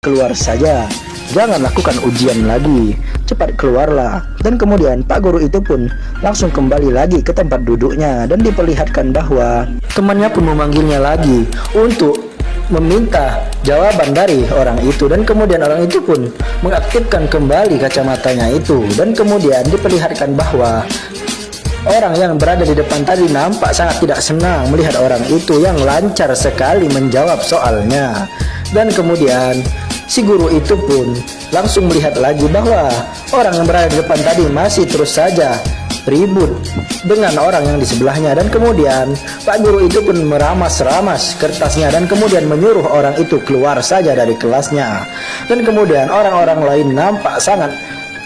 keluar saja. Jangan lakukan ujian lagi, cepat keluarlah. Dan kemudian Pak Guru itu pun langsung kembali lagi ke tempat duduknya dan diperlihatkan bahwa temannya pun memanggilnya lagi untuk meminta jawaban dari orang itu. Dan kemudian orang itu pun mengaktifkan kembali kacamatanya itu. Dan kemudian diperlihatkan bahwa orang yang berada di depan tadi nampak sangat tidak senang melihat orang itu yang lancar sekali menjawab soalnya. Dan kemudian si guru itu pun langsung melihat lagi bahwa orang yang berada di depan tadi masih terus saja ribut dengan orang yang di sebelahnya. Dan kemudian Pak Guru itu pun meramas-ramas kertasnya dan kemudian menyuruh orang itu keluar saja dari kelasnya. Dan kemudian orang-orang lain nampak sangat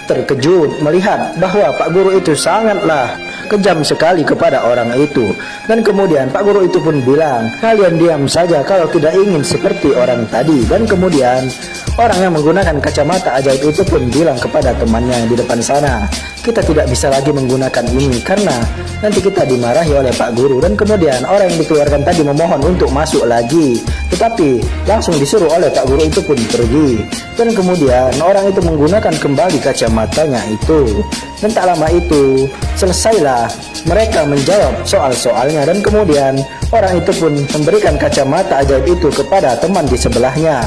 terkejut melihat bahwa Pak Guru itu sangatlah kejam sekali kepada orang itu. Dan kemudian Pak Guru itu pun bilang, kalian diam saja kalau tidak ingin seperti orang tadi. Dan kemudian orang yang menggunakan kacamata ajaib itu pun bilang kepada temannya yang di depan sana, kita tidak bisa lagi menggunakan ini karena nanti kita dimarahi oleh Pak Guru. Dan kemudian orang yang dikeluarkan tadi memohon untuk masuk lagi, tetapi langsung disuruh oleh Pak Guru itu pun pergi. Dan kemudian orang itu menggunakan kembali kacamatanya itu. Dan tak lama itu selesailah mereka menjawab soal-soalnya. Dan kemudian orang itu pun memberikan kacamata ajaib itu kepada teman di sebelahnya.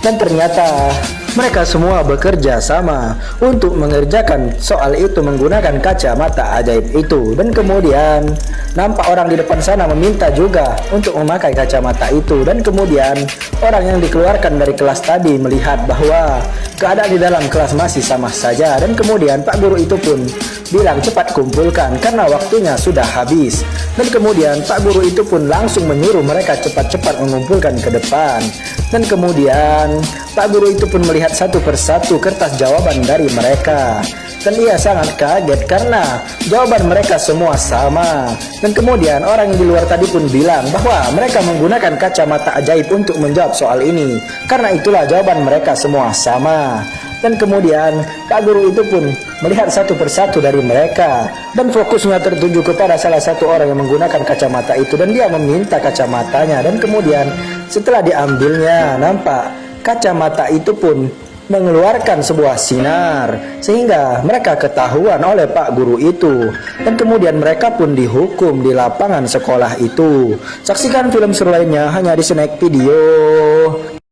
Dan ternyata mereka semua bekerja sama untuk mengerjakan soal itu menggunakan kacamata ajaib itu. Dan kemudian nampak orang di depan sana meminta juga untuk memakai kacamata itu. Dan kemudian orang yang dikeluarkan dari kelas tadi melihat bahwa keadaan di dalam kelas masih sama saja. Dan kemudian Pak Guru itu pun bilang cepat kumpulkan karena waktunya sudah habis. Dan kemudian Pak Guru itu pun langsung menyuruh mereka cepat-cepat mengumpulkan ke depan. Dan kemudian Pak Guru itu pun melihat satu persatu kertas jawaban dari mereka. Dan ia sangat kaget karena jawaban mereka semua sama. Dan kemudian orang yang di luar tadi pun bilang bahwa mereka menggunakan kacamata ajaib untuk menjawab soal ini. Karena itulah jawaban mereka semua sama. Dan kemudian Pak Guru itu pun melihat satu persatu dari mereka dan fokusnya tertuju kepada salah satu orang yang menggunakan kacamata itu. Dan dia meminta kacamatanya. Dan kemudian setelah diambilnya, nampak kacamata itu pun mengeluarkan sebuah sinar sehingga mereka ketahuan oleh Pak Guru itu. Dan kemudian mereka pun dihukum di lapangan sekolah itu. Saksikan film seru lainnya hanya di Snack Video.